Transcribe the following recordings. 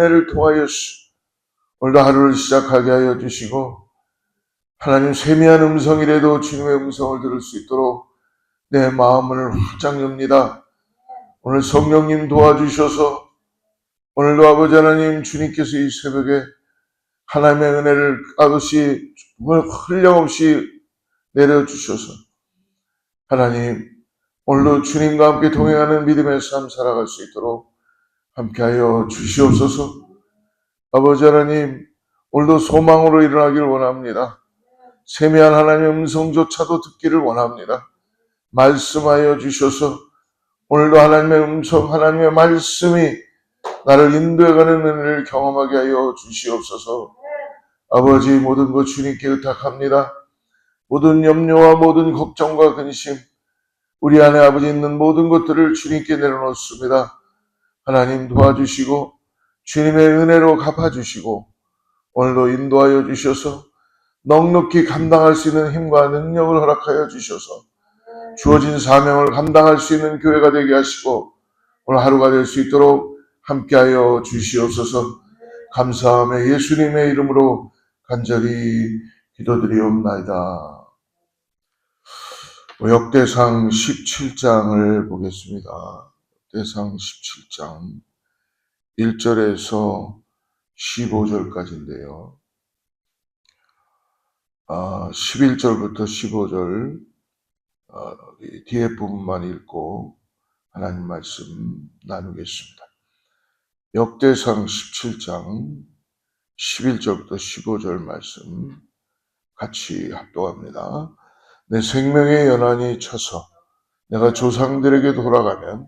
은혜를 통하여 오늘도 하루를 시작하게 하여 주시고, 하나님 세미한 음성이라도 주님의 음성을 들을 수 있도록 내 마음을 활짝 엽니다. 오늘 성령님 도와주셔서 오늘도 아버지 하나님 주님께서 이 새벽에 하나님의 은혜를 아버지 흘림없이 내려주셔서 하나님 오늘도 주님과 함께 동행하는 믿음의 삶 살아갈 수 있도록 함께하여 주시옵소서. 아버지 하나님 오늘도 소망으로 일어나기를 원합니다. 세미한 하나님의 음성조차도 듣기를 원합니다. 말씀하여 주셔서 오늘도 하나님의 음성, 하나님의 말씀이 나를 인도해가는 은혜를 경험하게 하여 주시옵소서. 아버지 모든 것 주님께 의탁합니다. 모든 염려와 모든 걱정과 근심, 우리 안에 아버지 있는 모든 것들을 주님께 내려놓습니다. 하나님 도와주시고 주님의 은혜로 갚아주시고 오늘도 인도하여 주셔서 넉넉히 감당할 수 있는 힘과 능력을 허락하여 주셔서 주어진 사명을 감당할 수 있는 교회가 되게 하시고 오늘 하루가 될 수 있도록 함께하여 주시옵소서. 감사하며 예수님의 이름으로 간절히 기도드리옵나이다. 역대상 17장을 보겠습니다. 역대상 17장 1절에서 15절까지인데요. 11절부터 15절 뒤에 부분만 읽고 하나님 말씀 나누겠습니다. 역대상 17장 11절부터 15절 말씀 같이 합독합니다. 내 생명의 연한이 차서 내가 조상들에게 돌아가면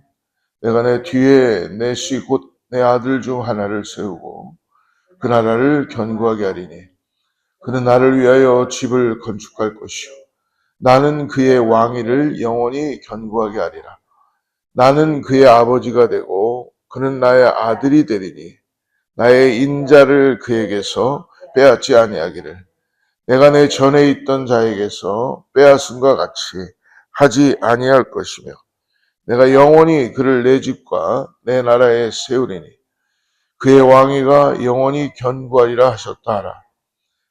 내가 내 뒤에 내 씨 곧 내 아들 중 하나를 세우고 그 나라를 견고하게 하리니 그는 나를 위하여 집을 건축할 것이요 나는 그의 왕위를 영원히 견고하게 하리라. 나는 그의 아버지가 되고 그는 나의 아들이 되리니 나의 인자를 그에게서 빼앗지 아니하기를 내가 내 전에 있던 자에게서 빼앗음과 같이 하지 아니할 것이며 내가 영원히 그를 내 집과 내 나라에 세우리니 그의 왕위가 영원히 견고하리라 하셨다 하라.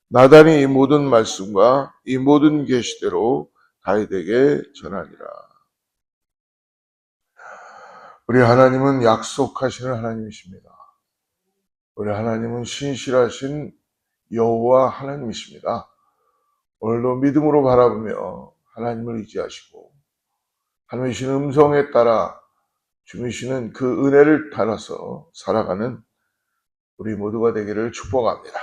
나단이 이 모든 말씀과 이 모든 계시대로 다윗에게 전하니라. 우리 하나님은 약속하시는 하나님이십니다. 우리 하나님은 신실하신 여호와 하나님이십니다. 오늘도 믿음으로 바라보며 하나님을 의지하시고 하나님의 주신 음성에 따라 주시는 그 은혜를 따라서 살아가는 우리 모두가 되기를 축복합니다.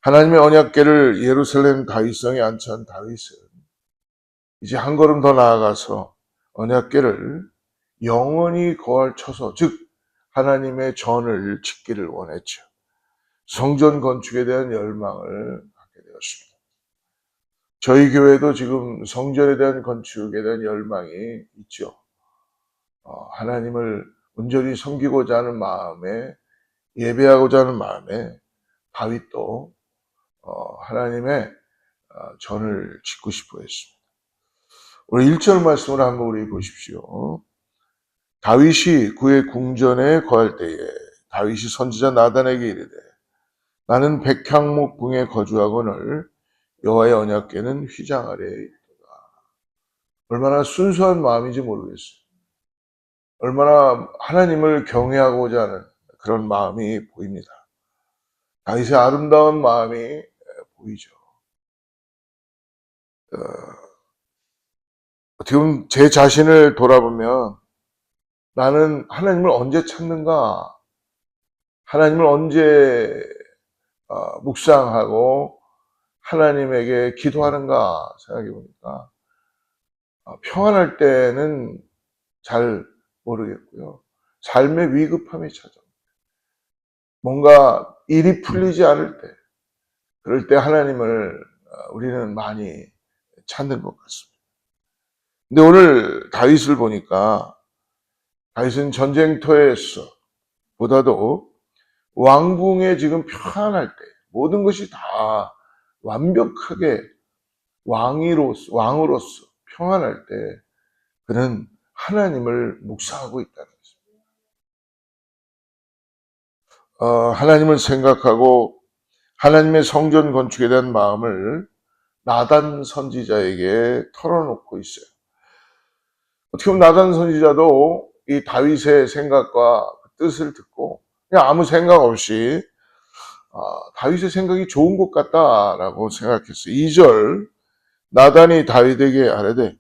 하나님의 언약궤를 예루살렘 다윗성에 안치한 다윗은 이제 한 걸음 더 나아가서 언약궤를 영원히 거할 처소, 즉 하나님의 전을 짓기를 원했죠. 성전 건축에 대한 열망을 갖게 되었습니다. 저희 교회도 지금 성전에 대한 건축에 대한 열망이 있죠. 하나님을 온전히 섬기고자 하는 마음에, 예배하고자 하는 마음에 다윗도 하나님의 전을 짓고 싶어 했습니다. 우리 1절 말씀을 한번 우리 보십시오. 다윗이 그의 궁전에 거할 때에 다윗이 선지자 나단에게 이르되 나는 백향목 궁에 거주하거늘 여호와의 언약궤는 휘장 아래에 있도다. 얼마나 순수한 마음인지 모르겠어요. 얼마나 하나님을 경외하고자 하는 그런 마음이 보입니다. 다윗의 아름다운 마음이 보이죠. 어떻게 보면 제 자신을 돌아보면 나는 하나님을 언제 찾는가? 하나님을 언제 묵상하고 하나님에게 기도하는가 생각해 보니까 평안할 때는 잘 모르겠고요. 삶의 위급함이 찾아옵니다. 뭔가 일이 풀리지 않을 때, 그럴 때 하나님을 우리는 많이 찾는 것 같습니다. 근데 오늘 다윗을 보니까 다윗은 전쟁터에서 보다도 왕궁에 지금 평안할 때 모든 것이 다 완벽하게 왕으로서 평안할 때 그는 하나님을 묵상하고 있다는 것입니다. 하나님을 생각하고 하나님의 성전 건축에 대한 마음을 나단 선지자에게 털어놓고 있어요. 어떻게 보면 나단 선지자도 이 다윗의 생각과 뜻을 듣고 그냥 아무 생각 없이 다윗의 생각이 좋은 것 같다라고 생각했어요. 2절 나단이 다윗에게 아뢰되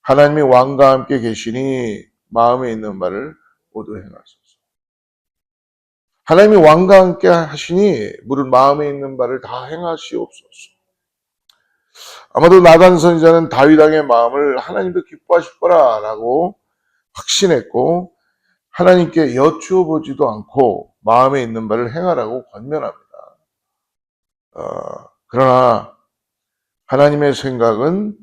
하나님이 왕과 함께 계시니 마음에 있는 바를 모두 행하소서. 하나님이 왕과 함께 하시니 물은 마음에 있는 바를 다 행하시옵소서. 아마도 나단 선지자는 다윗 왕의 마음을 하나님도 기뻐하실 거라라고 확신했고 하나님께 여쭈어 보지도 않고 마음에 있는 바를 행하라고 권면합니다. 그러나 하나님의 생각은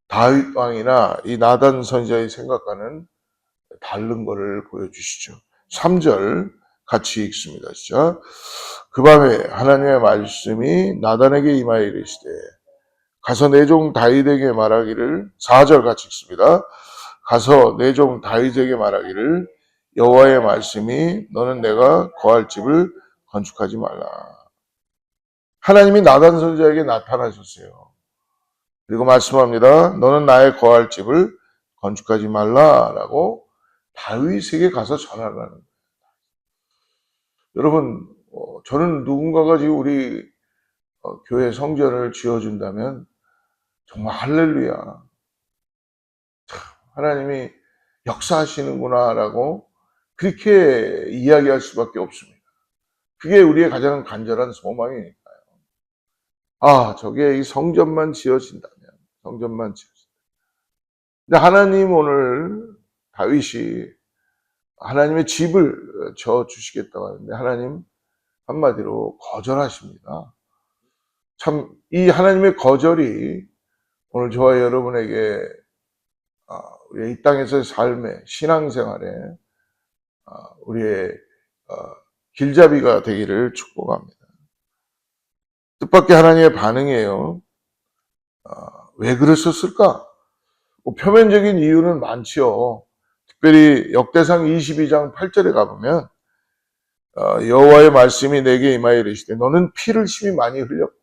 다윗 왕이나 이 나단 선지자의 생각과는 다른 것을 보여주시죠. 3절 같이 읽습니다. 시작. 그 밤에 하나님의 말씀이 나단에게 임하여 이르시되 가서 내 종 다윗에게 말하기를 4절 같이 읽습니다. 가서 내 종 다윗에게 말하기를 여호와의 말씀이 너는 내가 거할 집을 건축하지 말라. 하나님이 나단 선지자에게 나타나셨어요. 그리고 말씀합니다. 너는 나의 거할 집을 건축하지 말라라고 다윗에게 가서 전하라는 거예요. 여러분, 저는 누군가가 지금 우리 교회 성전을 지어준다면 정말 할렐루야. 하나님이 역사하시는구나라고 그렇게 이야기할 수밖에 없습니다. 그게 우리의 가장 간절한 소망이니까요. 저게 이 성전만 지어진다면, 성전만 지어진다면. 근데 하나님 오늘 다윗이 하나님의 집을 져 주시겠다고 하는데 하나님 한마디로 거절하십니다. 참 이 하나님의 거절이 오늘 저와 여러분에게 우리의 이 땅에서의 삶의 신앙생활에 우리의 길잡이가 되기를 축복합니다. 뜻밖의 하나님의 반응이에요. 왜 그랬었을까? 표면적인 이유는 많지요. 특별히 역대상 22장 8절에 가보면 여호와의 말씀이 내게 임하여 이르시되 너는 피를 심히 많이 흘렸고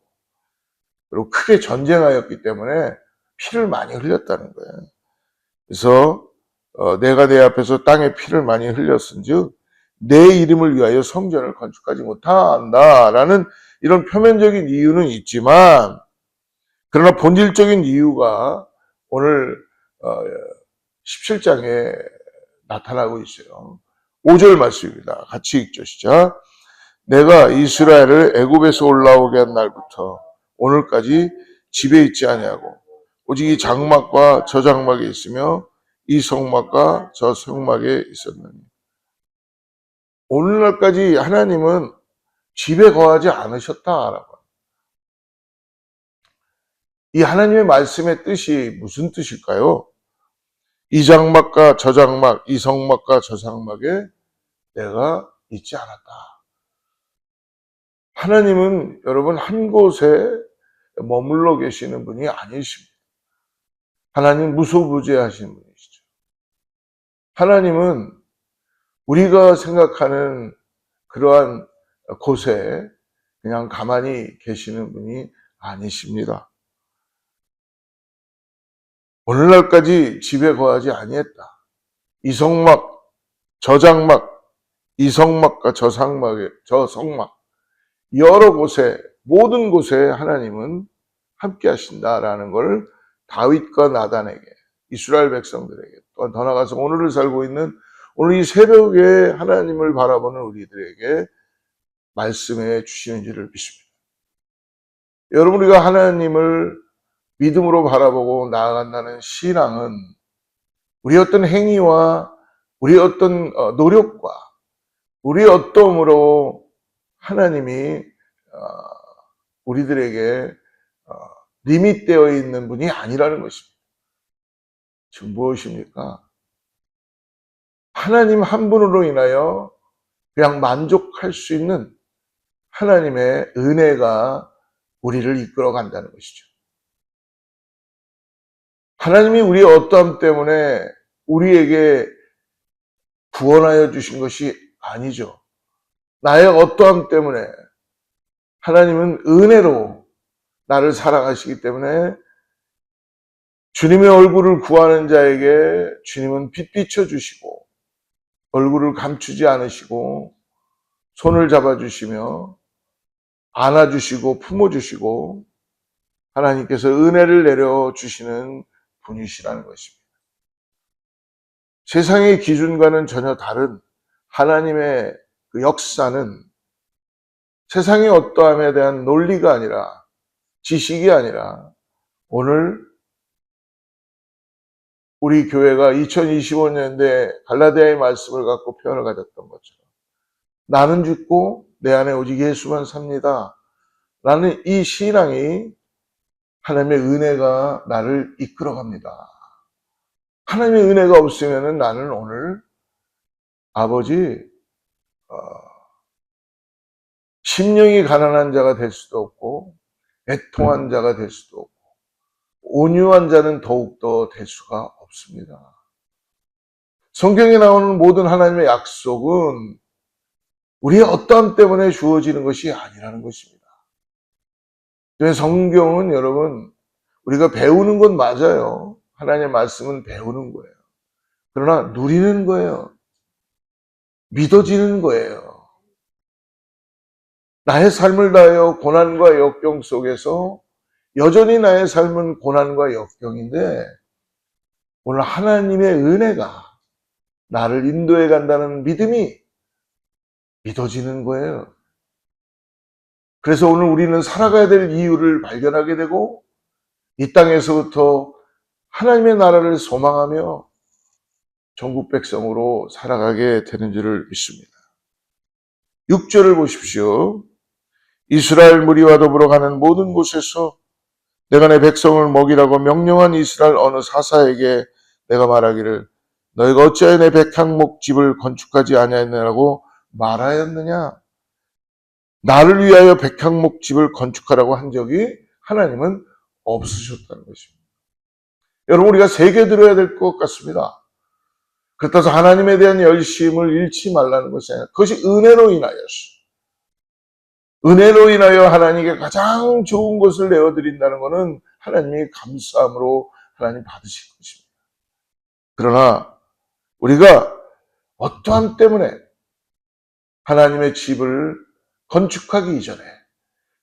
그리고 크게 전쟁하였기 때문에 피를 많이 흘렸다는 거예요. 그래서 내가 내 앞에서 땅에 피를 많이 흘렸은즉 내 이름을 위하여 성전을 건축하지 못한다라는 이런 표면적인 이유는 있지만 그러나 본질적인 이유가 오늘 17장에 나타나고 있어요. 5절 말씀입니다. 같이 읽죠. 시작. 내가 이스라엘을 애굽에서 올라오게 한 날부터 오늘까지 집에 있지 아니하고 오직 이 장막과 저 장막에 있으며 이 성막과 저 성막에 있었느니. 오늘날까지 하나님은 집에 거하지 않으셨다라고. 이 하나님의 말씀의 뜻이 무슨 뜻일까요? 이 장막과 저 장막, 이 성막과 저 성막에 내가 있지 않았다. 하나님은 여러분 한 곳에 머물러 계시는 분이 아니십니다. 하나님 무소부재하신 분이시죠. 하나님은 우리가 생각하는 그러한 곳에 그냥 가만히 계시는 분이 아니십니다. 오늘날까지 집에 거하지 아니했다. 이 성막, 저 장막, 이 성막과 저 성막에, 저 성막 여러 곳에 모든 곳에 하나님은 함께 하신다라는 것을 다윗과 나단에게 이스라엘 백성들에게 또한 더 나아가서 오늘을 살고 있는 오늘 이 새벽에 하나님을 바라보는 우리들에게 말씀해 주시는 줄을 믿습니다. 여러분 우리가 하나님을 믿음으로 바라보고 나아간다는 신앙은 우리 어떤 행위와 우리 어떤 노력과 우리 어떠함으로 하나님이 우리들에게 리밋되어 있는 분이 아니라는 것입니다. 지금 무엇입니까? 하나님 한 분으로 인하여 그냥 만족할 수 있는 하나님의 은혜가 우리를 이끌어 간다는 것이죠. 하나님이 우리의 어떠함 때문에 우리에게 구원하여 주신 것이 아니죠. 나의 어떠함 때문에 하나님은 은혜로 나를 사랑하시기 때문에 주님의 얼굴을 구하는 자에게 주님은 빛 비춰주시고 얼굴을 감추지 않으시고 손을 잡아주시며 안아주시고 품어주시고 하나님께서 은혜를 내려주시는 분이시라는 것입니다. 세상의 기준과는 전혀 다른 하나님의 그 역사는 세상의 어떠함에 대한 논리가 아니라 지식이 아니라 오늘 우리 교회가 2025년도에 갈라디아의 말씀을 갖고 표현을 가졌던 것처럼 나는 죽고 내 안에 오직 예수만 삽니다. 라는 이 신앙이 하나님의 은혜가 나를 이끌어갑니다. 하나님의 은혜가 없으면 나는 오늘 아버지 심령이 가난한 자가 될 수도 없고 애통한 자가 될 수도 없고 온유한 자는 더욱더 될 수가 없습니다. 성경에 나오는 모든 하나님의 약속은 우리의 어떠함 때문에 주어지는 것이 아니라는 것입니다. 성경은 여러분 우리가 배우는 건 맞아요. 하나님의 말씀은 배우는 거예요. 그러나 누리는 거예요. 믿어지는 거예요. 나의 삶을 다하여 고난과 역경 속에서 여전히 나의 삶은 고난과 역경인데 오늘 하나님의 은혜가 나를 인도해 간다는 믿음이 믿어지는 거예요. 그래서 오늘 우리는 살아가야 될 이유를 발견하게 되고 이 땅에서부터 하나님의 나라를 소망하며 전국 백성으로 살아가게 되는 줄을 믿습니다. 6절을 보십시오. 이스라엘 무리와 더불어 가는 모든 곳에서 내가 내 백성을 먹이라고 명령한 이스라엘 어느 사사에게 내가 말하기를 너희가 어찌하여 내 백향목 집을 건축하지 아니하느냐고 말하였느냐. 나를 위하여 백향목 집을 건축하라고 한 적이 하나님은 없으셨다는 것입니다. 여러분 우리가 새겨 들어야 될 것 같습니다. 그렇다고 하나님에 대한 열심을 잃지 말라는 것이 아니라 그것이 은혜로 인하여서 은혜로 인하여 하나님께 가장 좋은 것을 내어드린다는 것은 하나님이 감사함으로 하나님 받으실 것입니다. 그러나 우리가 어떠함 때문에 하나님의 집을 건축하기 이전에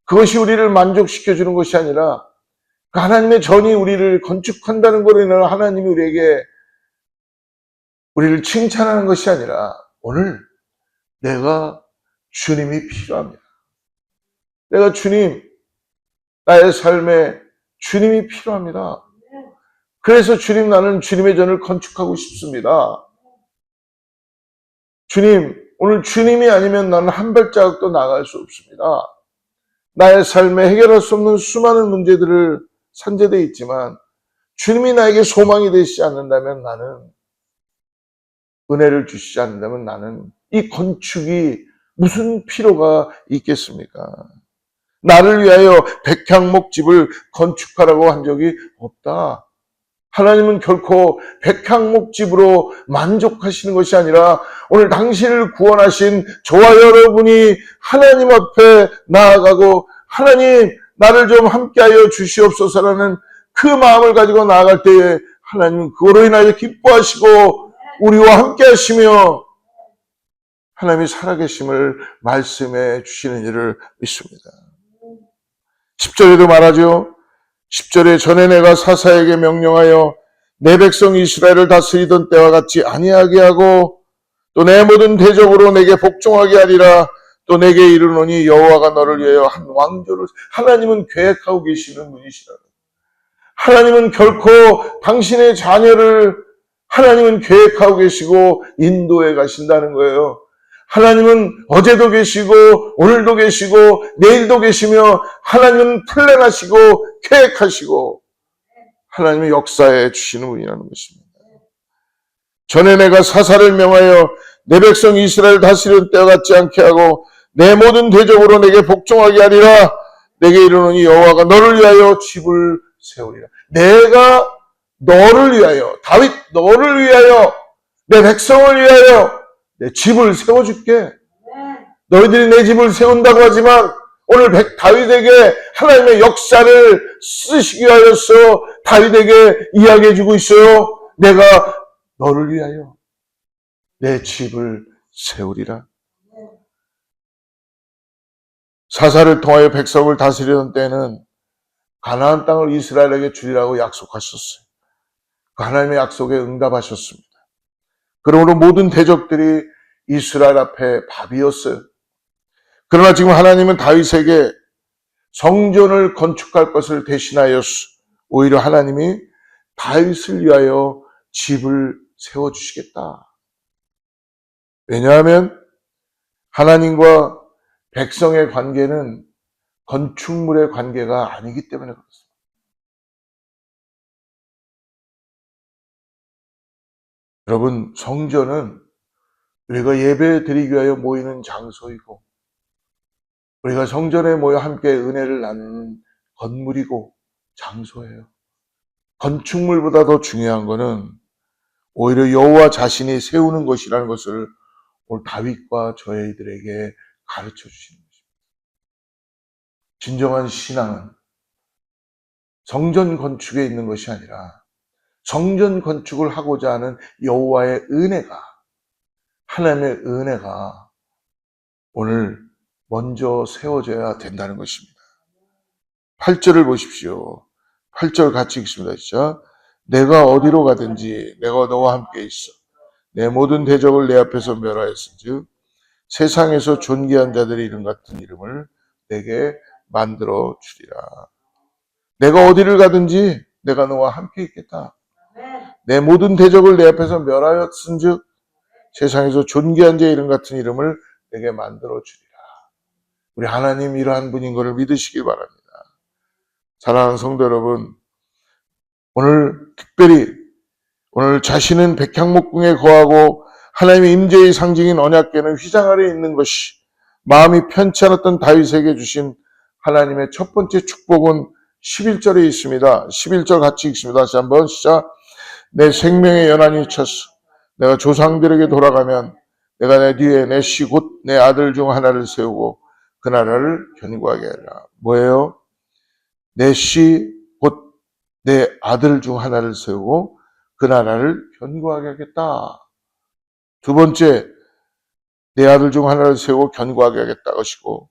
그것이 우리를 만족시켜주는 것이 아니라 그 하나님의 전이 우리를 건축한다는 것으로 인하여 하나님이 우리를 칭찬하는 것이 아니라 오늘 내가 주님이 필요합니다. 내가 주님, 나의 삶에 주님이 필요합니다. 그래서 주님 나는 주님의 전을 건축하고 싶습니다. 주님, 오늘 주님이 아니면 나는 한 발자국도 나갈 수 없습니다. 나의 삶에 해결할 수 없는 수많은 문제들을 산재되어 있지만 주님이 나에게 소망이 되시지 않는다면 나는 은혜를 주시지 않는다면 나는 이 건축이 무슨 필요가 있겠습니까? 나를 위하여 백향목 집을 건축하라고 한 적이 없다. 하나님은 결코 백향목 집으로 만족하시는 것이 아니라 오늘 당신을 구원하신 저와 여러분이 하나님 앞에 나아가고 하나님 나를 좀 함께하여 주시옵소서라는 그 마음을 가지고 나아갈 때에 하나님은 그거로 인하여 기뻐하시고 우리와 함께하시며 하나님이 살아계심을 말씀해 주시는 일을 믿습니다. 10절에도 말하죠. 10절에 전에 내가 사사에게 명령하여 내 백성 이스라엘을 다스리던 때와 같이 아니하게 하고 또 내 모든 대적으로 내게 복종하게 하리라. 또 내게 이르노니 여호와가 너를 위하여 한 왕조를 하나님은 계획하고 계시는 분이시라. 하나님은 결코 당신의 자녀를 하나님은 계획하고 계시고 인도해 가신다는 거예요. 하나님은 어제도 계시고 오늘도 계시고 내일도 계시며 하나님은 플랜하시고 계획하시고 하나님의 역사에 주시는 분이라는 것입니다. 전에 내가 사사를 명하여 내 백성 이스라엘 다스리는 때와 같지 않게 하고 내 모든 대적으로 내게 복종하게 하리라. 내게 이르노니 여호와가 너를 위하여 집을 세우리라. 내가 너를 위하여 다윗 너를 위하여 내 백성을 위하여 내 집을 세워줄게. 너희들이 내 집을 세운다고 하지만 오늘 다윗에게 하나님의 역사를 쓰시기 위하여서 다윗에게 이야기해주고 있어요. 내가 너를 위하여 내 집을 세우리라. 사사를 통하여 백성을 다스리던 때는 가나안 땅을 이스라엘에게 주리라고 약속하셨어요. 그 하나님의 약속에 응답하셨습니다. 그러므로 모든 대적들이 이스라엘 앞에 밥이었어요. 그러나 지금 하나님은 다윗에게 성전을 건축할 것을 대신하여 오히려 하나님이 다윗을 위하여 집을 세워주시겠다. 왜냐하면 하나님과 백성의 관계는 건축물의 관계가 아니기 때문에 그렇습니다. 여러분, 성전은 우리가 예배 드리기 위하여 모이는 장소이고 우리가 성전에 모여 함께 은혜를 나누는 건물이고 장소예요. 건축물보다 더 중요한 것은 오히려 여호와 자신이 세우는 것이라는 것을 오늘 다윗과 저희들에게 가르쳐 주시는 것입니다. 진정한 신앙은 성전 건축에 있는 것이 아니라 성전 건축을 하고자 하는 여호와의 은혜가, 하나님의 은혜가 오늘 먼저 세워져야 된다는 것입니다. 8절을 보십시오. 8절 같이 읽습니다. 시작. 내가 어디로 가든지 내가 너와 함께 있어 내 모든 대적을 내 앞에서 멸하였은즉 세상에서 존귀한 자들의 이름 같은 이름을 내게 만들어 주리라. 내가 어디를 가든지 내가 너와 함께 있겠다. 내 모든 대적을 내 앞에서 멸하였은즉 세상에서 존귀한 자의 이름 같은 이름을 내게 만들어 주리라. 우리 하나님 이러한 분인 것을 믿으시기 바랍니다. 사랑하는 성도 여러분, 오늘 특별히 오늘 자신은 백향목궁에 거하고 하나님의 임재의 상징인 언약궤는 휘장 아래에 있는 것이 마음이 편치 않았던 다윗에게 주신 하나님의 첫 번째 축복은 11절에 있습니다. 11절 같이 읽습니다. 다시 한번 시작. 내 생명의 연한이 쳤어. 내가 조상들에게 돌아가면 내가 내 뒤에 내 씨 곧 내 아들 중 하나를 세우고 그 나라를 견고하게 하라. 뭐예요? 내 씨 곧 내 아들 중 하나를 세우고 그 나라를 견고하게 하겠다. 두 번째, 내 아들 중 하나를 세우고 견고하게 하겠다 것이고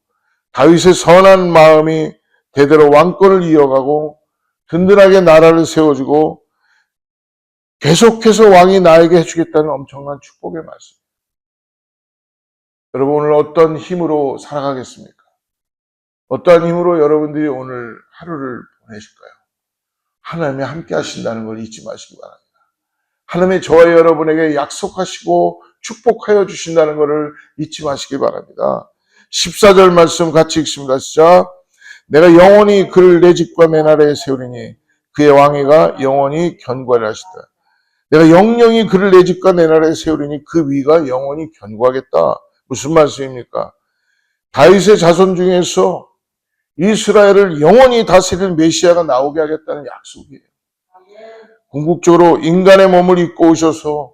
다윗의 선한 마음이 대대로 왕권을 이어가고 든든하게 나라를 세워주고 계속해서 왕이 나에게 해주겠다는 엄청난 축복의 말씀. 여러분 오늘 어떤 힘으로 살아가겠습니까? 어떠한 힘으로 여러분들이 오늘 하루를 보내실까요? 하나님이 함께 하신다는 걸 잊지 마시기 바랍니다. 하나님이 저와 여러분에게 약속하시고 축복하여 주신다는 것을 잊지 마시기 바랍니다. 14절 말씀 같이 읽습니다. 시작. 내가 영원히 그를 내 집과 내 나라에 세우리니 그의 왕위가 영원히 견고하리라 하시다. 내가 영영히 그를 내 집과 내 나라에 세우리니 그 위가 영원히 견고하겠다. 무슨 말씀입니까? 다윗의 자손 중에서 이스라엘을 영원히 다스릴 메시아가 나오게 하겠다는 약속이에요. 궁극적으로 인간의 몸을 입고 오셔서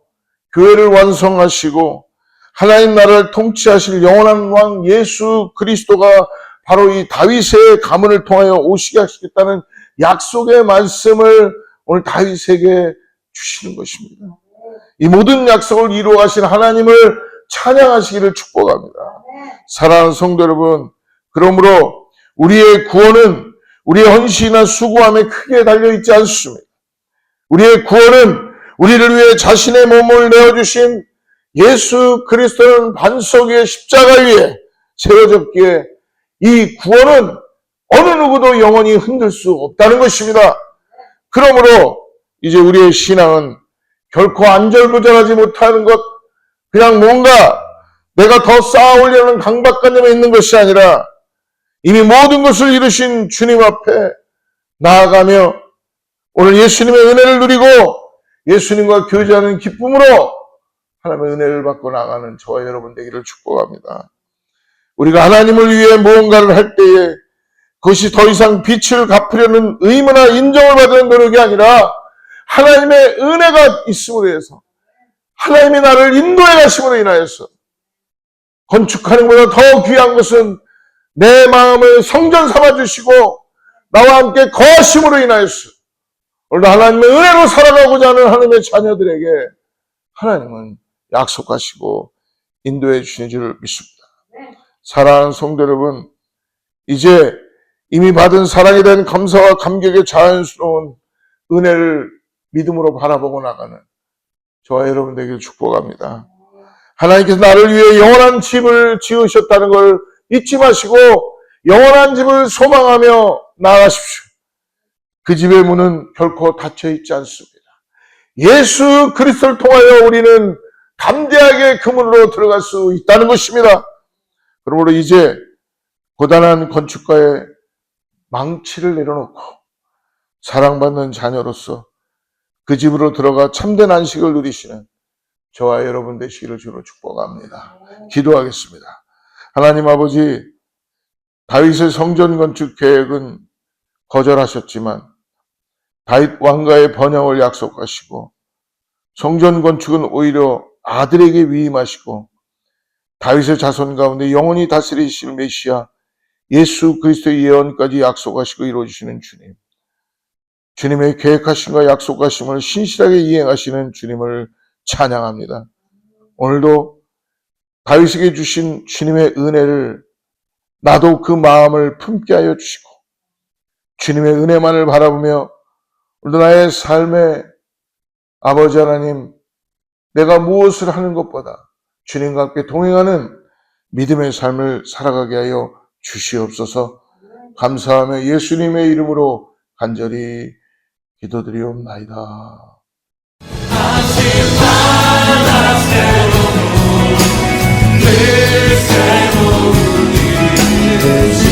교회를 완성하시고 하나님 나라를 통치하실 영원한 왕 예수 그리스도가 바로 이 다윗의 가문을 통하여 오시게 하시겠다는 약속의 말씀을 오늘 다윗에게 주시는 것입니다. 이 모든 약속을 이루어 가신 하나님을 찬양하시기를 축복합니다. 사랑하는 성도 여러분, 그러므로 우리의 구원은 우리의 헌신이나 수고함에 크게 달려있지 않습니다. 우리의 구원은 우리를 위해 자신의 몸을 내어주신 예수 그리스도는 반석 위에 십자가 위에 세워졌기에 이 구원은 어느 누구도 영원히 흔들 수 없다는 것입니다. 그러므로 이제 우리의 신앙은 결코 안절부절하지 못하는 것, 그냥 뭔가 내가 더 쌓아오려는 강박관념에 있는 것이 아니라 이미 모든 것을 이루신 주님 앞에 나아가며 오늘 예수님의 은혜를 누리고 예수님과 교제하는 기쁨으로 하나님의 은혜를 받고 나가는 저와 여러분 되기를 축복합니다. 우리가 하나님을 위해 무언가를 할 때에 그것이 더 이상 빛을 갚으려는 의무나 인정을 받는 노력이 아니라 하나님의 은혜가 있음으로 해서 하나님이 나를 인도해 가심으로 인하여서 건축하는 것보다 더 귀한 것은 내 마음을 성전 삼아주시고 나와 함께 거하심으로 인하여서 오늘도 하나님의 은혜로 살아가고자 하는 하나님의 자녀들에게 하나님은 약속하시고 인도해 주시는 줄 믿습니다. 사랑하는 성도 여러분, 이제 이미 받은 사랑에 대한 감사와 감격의 자연스러운 은혜를 믿음으로 바라보고 나가는 저와 여러분들에게 축복합니다. 하나님께서 나를 위해 영원한 집을 지으셨다는 걸 잊지 마시고 영원한 집을 소망하며 나아가십시오. 그 집의 문은 결코 닫혀 있지 않습니다. 예수 그리스도를 통하여 우리는 담대하게 그 문으로 들어갈 수 있다는 것입니다. 그러므로 이제 고단한 건축가의 망치를 내려놓고 사랑받는 자녀로서 그 집으로 들어가 참된 안식을 누리시는 저와 여러분 되시기를 주로 축복합니다. 기도하겠습니다. 하나님 아버지, 다윗의 성전 건축 계획은 거절하셨지만 다윗 왕가의 번영을 약속하시고 성전 건축은 오히려 아들에게 위임하시고 다윗의 자손 가운데 영원히 다스리실 메시아 예수 그리스도의 예언까지 약속하시고 이루어주시는 주님, 주님의 계획하심과 약속하심을 신실하게 이행하시는 주님을 찬양합니다. 오늘도 다윗에게 주신 주님의 은혜를 나도 그 마음을 품게 하여 주시고 주님의 은혜만을 바라보며 오늘도 나의 삶에 아버지 하나님, 내가 무엇을 하는 것보다 주님과 함께 동행하는 믿음의 삶을 살아가게 하여 주시옵소서. 감사하며 예수님의 이름으로 간절히 기도드리옵나이다. 늘 새로운 일